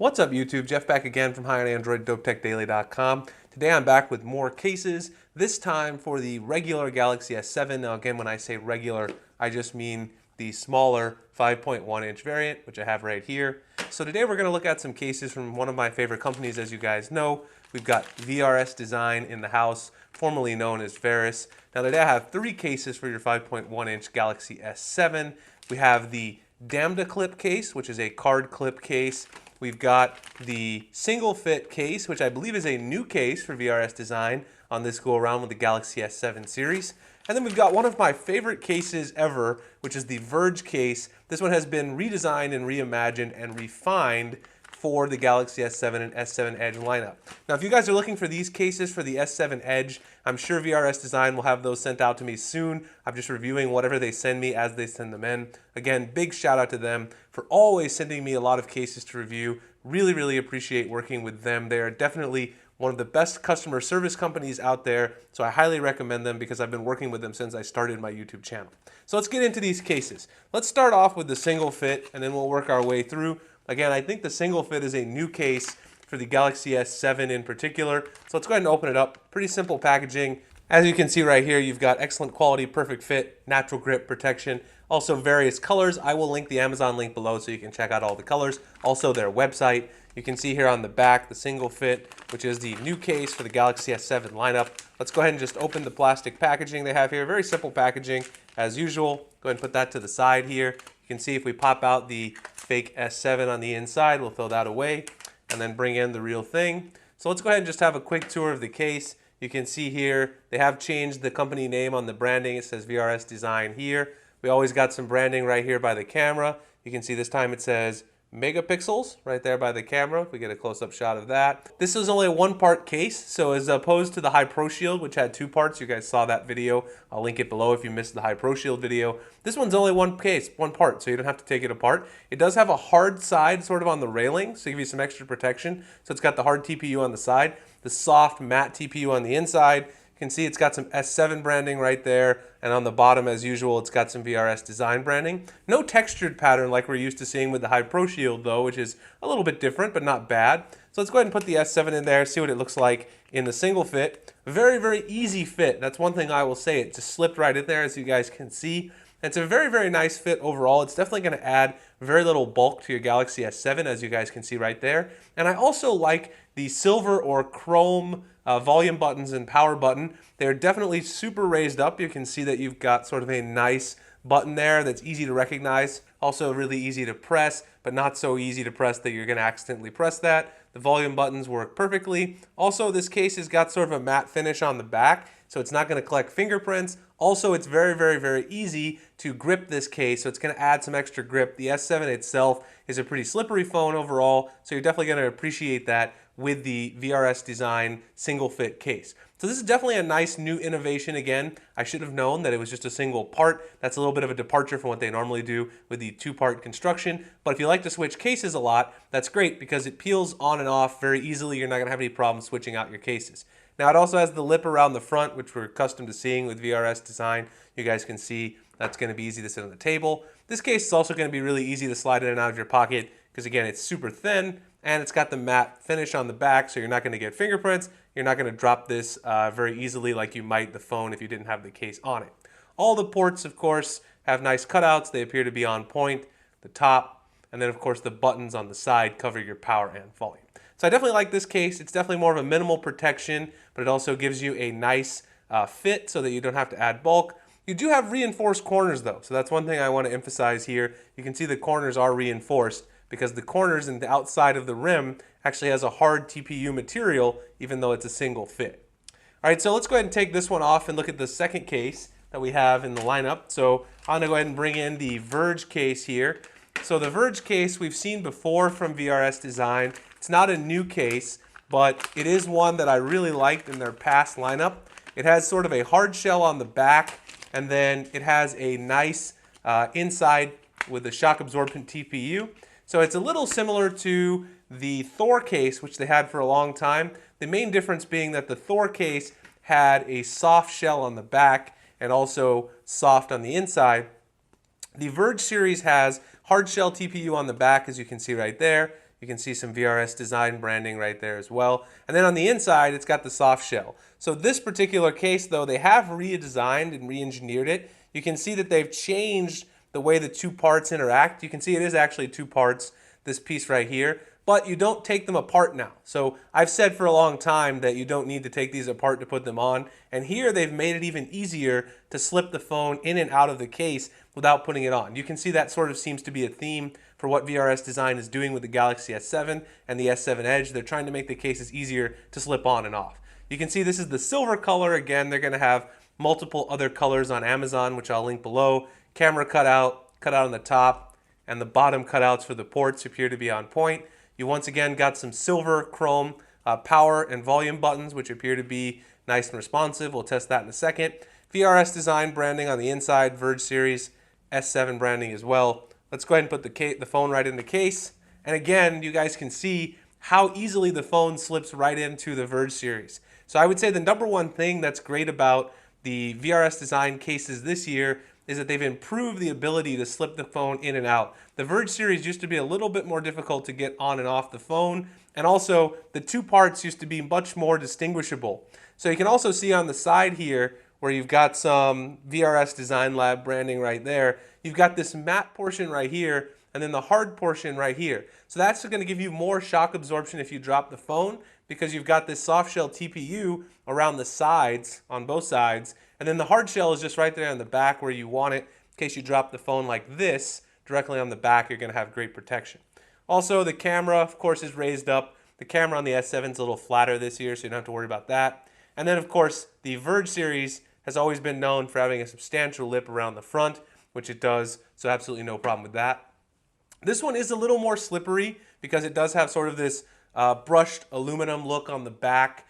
What's up YouTube? Jeff back again from High on Android, DopeTechDaily.com. Today I'm back with more cases, this time for the regular Galaxy S7. Now again, when I say regular, I just mean the smaller 5.1 inch variant, which I have right here. So today we're going to look at some cases from one of my favorite companies. As you guys know, we've got VRS Design in the house, formerly known as Verge. Now today I have three cases for your 5.1 inch Galaxy S7. We have the Damda Clip case, which is a card clip case. We've got the single fit case, which I believe is a new case for VRS Design on this go around with the Galaxy S7 series. And then we've got one of my favorite cases ever, which is the Verge case. This one has been redesigned and reimagined and refined for the Galaxy S7 and S7 Edge lineup. Now, if you guys are looking for these cases for the S7 Edge, I'm sure VRS Design will have those sent out to me soon. I'm just reviewing whatever they send me as they send them in. Again, big shout out to them for always sending me a lot of cases to review. Really, really appreciate working with them. They are definitely one of the best customer service companies out there, so I highly recommend them because I've been working with them since I started my YouTube channel. So let's get into these cases. Let's start off with the single fit and then we'll work our way through. Again, I think the single fit is a new case for the Galaxy S7 in particular. So let's go ahead and open it up. Pretty simple packaging. As you can see right here, you've got excellent quality, perfect fit, natural grip protection, also various colors. I will link the Amazon link below so you can check out all the colors. Also their website. You can see here on the back the single fit, which is the new case for the Galaxy S7 lineup. Let's go ahead and just open the plastic packaging they have here. Very simple packaging as usual. Go ahead and put that to the side here. You can see if we pop out the fake S7 on the inside, we'll throw that away and then bring in the real thing. So let's go ahead and just have a quick tour of the case. You can see here they have changed the company name on the branding. It says VRS Design here. We always got some branding right here by the camera. You can see this time it says megapixels right there by the camera. We get a close-up shot of that. This is only a one-part case, so as opposed to the High Pro Shield, which had two parts, you guys saw that video. I'll link it below if you missed the High Pro Shield video. This one's only one case, one part, so you don't have to take it apart. It does have a hard side sort of on the railing, so give you some extra protection. So it's got the hard TPU on the side, the soft matte TPU on the inside. You can see it's got some S7 branding right there, and on the bottom, as usual, it's got some VRS Design branding. No textured pattern like we're used to seeing with the High Pro Shield though, which is a little bit different, but not bad. So let's go ahead and put the S7 in there, see what it looks like in the single fit. Very, very easy fit. That's one thing I will say. It just slipped right in there, as you guys can see. It's a very, very nice fit overall. It's definitely going to add very little bulk to your Galaxy S7, as you guys can see right there. And I also like the silver or chrome volume buttons and power button. They're definitely super raised up. You can see that you've got sort of a nice button there that's easy to recognize. Also really easy to press, but not so easy to press that you're going to accidentally press that. The volume buttons work perfectly. Also, this case has got sort of a matte finish on the back, so it's not going to collect fingerprints. Also, it's very, very, very easy to grip this case, so it's going to add some extra grip. The S7 itself is a pretty slippery phone overall, so you're definitely going to appreciate that with the VRS Design single fit case. So this is definitely a nice new innovation. Again, I should have known that it was just a single part. That's a little bit of a departure from what they normally do with the two-part construction. But if you like to switch cases a lot, that's great because it peels on and off very easily. You're not going to have any problem switching out your cases. Now it also has the lip around the front, which we're accustomed to seeing with VRS Design. You guys can see that's going to be easy to sit on the table. This case is also going to be really easy to slide in and out of your pocket because again, it's super thin and it's got the matte finish on the back, so you're not going to get fingerprints. You're not going to drop this very easily like you might the phone if you didn't have the case on it. All the ports, of course, have nice cutouts. They appear to be on point. The top, and then of course the buttons on the side cover your power and volume. So I definitely like this case. It's definitely more of a minimal protection, but it also gives you a nice fit so that you don't have to add bulk. You do have reinforced corners though, so that's one thing I want to emphasize here. You can see the corners are reinforced because the corners and the outside of the rim actually has a hard TPU material, even though it's a single fit. All right, so let's go ahead and take this one off and look at the second case that we have in the lineup. So I'm gonna go ahead and bring in the Verge case here. So the Verge case we've seen before from VRS Design. It's not a new case, but it is one that I really liked in their past lineup. It has sort of a hard shell on the back, and then it has a nice inside with a shock absorbent TPU. So it's a little similar to the Thor case, which they had for a long time. The main difference being that the Thor case had a soft shell on the back and also soft on the inside. The Verge series has hard shell TPU on the back, as you can see right there. You can see some VRS design branding right there as well. And then on the inside, it's got the soft shell. So this particular case, though, they have redesigned and re-engineered it. You can see that they've changed the way the two parts interact. You can see it is actually two parts, this piece right here, but you don't take them apart now. So I've said for a long time that you don't need to take these apart to put them on, and here they've made it even easier to slip the phone in and out of the case without putting it on. You can see that sort of seems to be a theme for what VRS Design is doing with the Galaxy S7 and the S7 Edge. They're trying to make the cases easier to slip on and off. You can see this is the silver color. Again, they're going to have multiple other colors on Amazon, which I'll link below. Camera cutout on the top, and the bottom cutouts for the ports appear to be on point. You once again got some silver chrome power and volume buttons, which appear to be nice and responsive. We'll test that in a second. VRS Design branding on the inside, Verge series, S7 branding as well. Let's go ahead and put the phone right in the case. And again, you guys can see how easily the phone slips right into the Verge series. So I would say the number one thing that's great about the VRS Design cases this year is that they've improved the ability to slip the phone in and out. The Verge series used to be a little bit more difficult to get on and off the phone, and also the two parts used to be much more distinguishable. So you can also see on the side here where you've got some VRS Design Lab branding right there, you've got this matte portion right here and then the hard portion right here. So that's going to give you more shock absorption if you drop the phone, because you've got this soft shell TPU around the sides, on both sides, and then the hard shell is just right there on the back where you want it. In case you drop the phone like this, directly on the back, you're going to have great protection. Also, the camera, of course, is raised up. The camera on the S7 is a little flatter this year, so you don't have to worry about that. And then, of course, the Verge series has always been known for having a substantial lip around the front, which it does, so absolutely no problem with that. This one is a little more slippery because it does have sort of this brushed aluminum look on the back,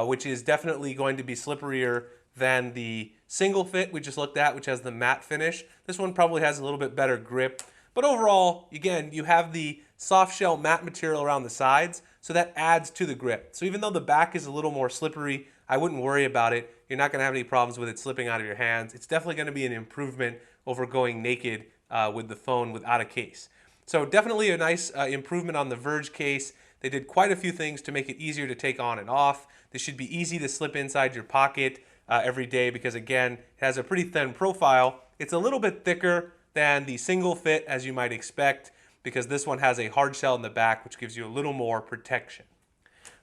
which is definitely going to be slipperier than the single fit we just looked at, which has the matte finish. This one probably has a little bit better grip. But overall, again, you have the soft shell matte material around the sides, so that adds to the grip. So even though the back is a little more slippery, I wouldn't worry about it. You're not going to have any problems with it slipping out of your hands. It's definitely going to be an improvement over going naked with the phone without a case. So definitely a nice improvement on the Verge case. They did quite a few things to make it easier to take on and off. This should be easy to slip inside your pocket every day because, again, it has a pretty thin profile. It's a little bit thicker than the single fit, as you might expect, because this one has a hard shell in the back, which gives you a little more protection.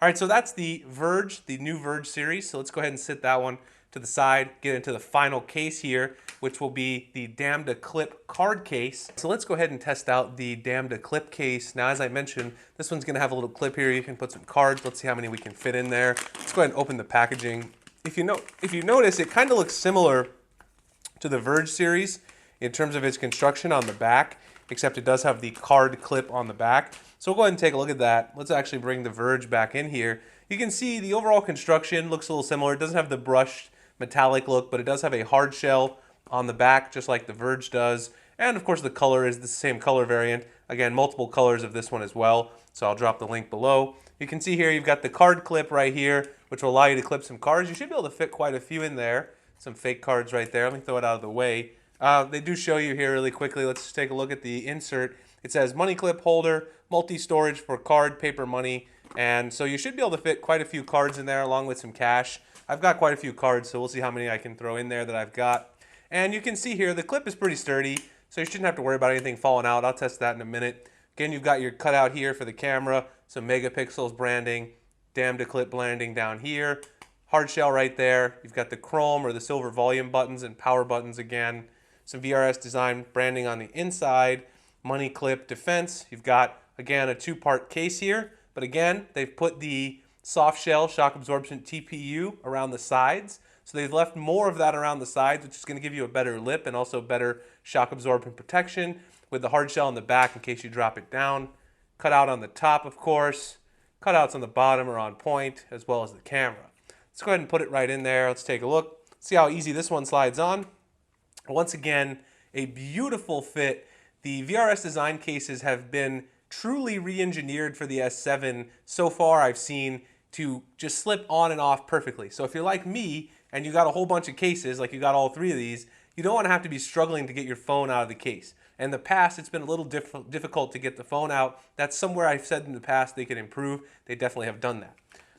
All right, so that's the Verge, the new Verge series. So let's go ahead and sit that one to the side, get into the final case here, which will be the Damda Clip card case. So let's go ahead and test out the Damda Clip case. Now, as I mentioned, this one's gonna have a little clip here. You can put some cards. Let's see how many we can fit in there. Let's go ahead and open the packaging. If you notice, it kind of looks similar to the Verge series in terms of its construction on the back, except it does have the card clip on the back. So we'll go ahead and take a look at that. Let's actually bring the Verge back in here. You can see the overall construction looks a little similar. It doesn't have the brushed metallic look, but it does have a hard shell on the back, just like the Verge does. And of course the color is the same color variant. Again, multiple colors of this one as well. So I'll drop the link below. You can see here you've got the card clip right here, which will allow you to clip some cards. You should be able to fit quite a few in there. Some fake cards right there. Let me throw it out of the way. They do show you here really quickly. Let's just take a look at the insert. It says money clip holder, multi-storage for card, paper, money. And so you should be able to fit quite a few cards in there along with some cash. I've got quite a few cards, so we'll see how many I can throw in there that I've got. And you can see here the clip is pretty sturdy, so you shouldn't have to worry about anything falling out. I'll test that in a minute. Again, you've got your cutout here for the camera, some megapixels branding, Damda Clip branding down here, hard shell right there. You've got the chrome or the silver volume buttons and power buttons again, some VRS design branding on the inside, money clip defense. You've got, again, a two-part case here, but again, they've put the soft shell shock absorption TPU around the sides. So they've left more of that around the sides, which is going to give you a better lip and also better shock absorbent protection with the hard shell on the back in case you drop it down. Cut out on the top, of course. Cutouts on the bottom are on point, as well as the camera. Let's go ahead and put it right in there. Let's take a look. See how easy this one slides on. Once again, a beautiful fit. The VRS design cases have been truly re-engineered for the S7 so far, I've seen, to just slip on and off perfectly. So if you're like me and you got a whole bunch of cases, like you got all three of these, you don't want to have to be struggling to get your phone out of the case. In the past, it's been a little difficult to get the phone out. That's somewhere I've said in the past they could improve. They definitely have done that.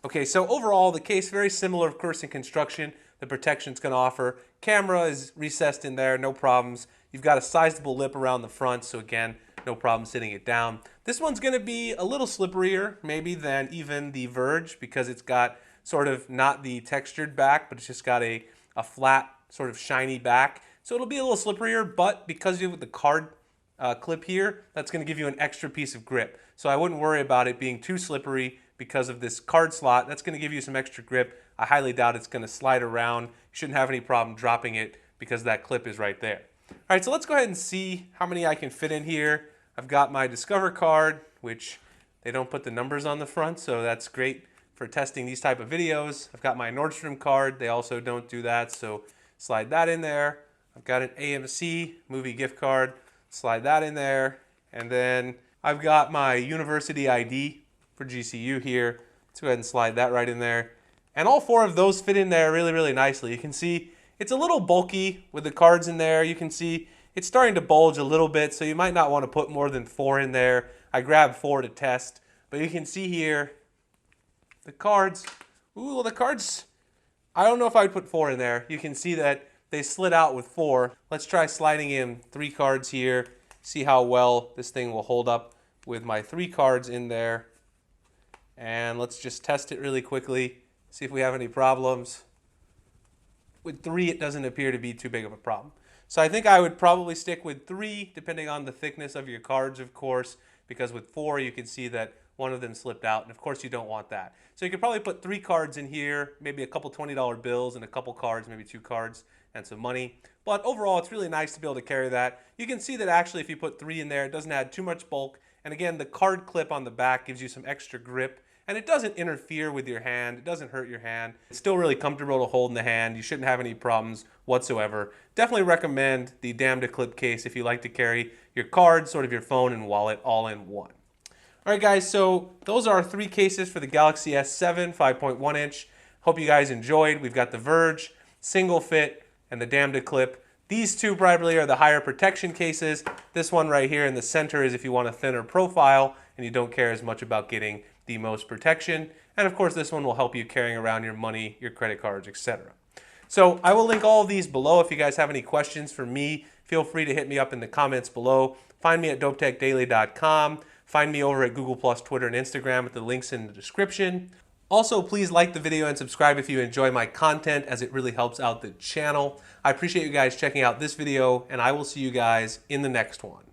Okay, so overall, the case very similar, of course, in construction. The protection it's going to offer. Camera is recessed in there, no problems. You've got a sizable lip around the front, so again, no problem sitting it down. This one's going to be a little slipperier, maybe, than even the Verge, because it's got sort of not the textured back, but it's just got a flat, sort of shiny back. So it'll be a little slipperier, but because you have the card clip here, that's going to give you an extra piece of grip. So I wouldn't worry about it being too slippery because of this card slot. That's going to give you some extra grip. I highly doubt it's going to slide around. You shouldn't have any problem dropping it because that clip is right there. All right, so let's go ahead and see how many I can fit in here. I've got my Discover card, which they don't put the numbers on the front, so that's great for testing these type of videos. I've got my Nordstrom card. They also don't do that, so slide that in there. I've got an AMC movie gift card. Slide that in there. And then I've got my university ID for GCU here. Let's go ahead and slide that right in there. And all four of those fit in there really, really nicely. You can see it's a little bulky with the cards in there. You can see it's starting to bulge a little bit, so you might not want to put more than 4 in there. I grabbed 4 to test, but you can see here the cards. Ooh, well, the cards, I don't know if I'd put 4 in there. You can see that they slid out with 4. Let's try sliding in 3 cards here, see how well this thing will hold up with my 3 cards in there. And let's just test it really quickly, see if we have any problems. With 3, it doesn't appear to be too big of a problem. So I think I would probably stick with 3, depending on the thickness of your cards, of course, because with 4, you can see that one of them slipped out, and of course you don't want that. So you could probably put 3 cards in here, maybe a couple $20 bills and a couple cards, maybe 2 cards and some money. But overall, it's really nice to be able to carry that. You can see that actually if you put 3 in there, it doesn't add too much bulk. And again, the card clip on the back gives you some extra grip. And it doesn't interfere with your hand. It doesn't hurt your hand. It's still really comfortable to hold in the hand. You shouldn't have any problems whatsoever. Definitely recommend the Damda Clip case if you like to carry your cards, sort of your phone and wallet all in one. All right, guys, so those are our 3 cases for the Galaxy S7 5.1 inch. Hope you guys enjoyed. We've got the Verge, single fit, and the Damda Clip. These 2 probably are the higher protection cases. This one right here in the center is if you want a thinner profile and you don't care as much about getting the most protection. And of course, this one will help you carrying around your money, your credit cards, etc. So I will link all of these below. If you guys have any questions for me, feel free to hit me up in the comments below. Find me at dopetechdaily.com. Find me over at Google+, Twitter, and Instagram with the links in the description. Also, please like the video and subscribe if you enjoy my content, as it really helps out the channel. I appreciate you guys checking out this video, and I will see you guys in the next one.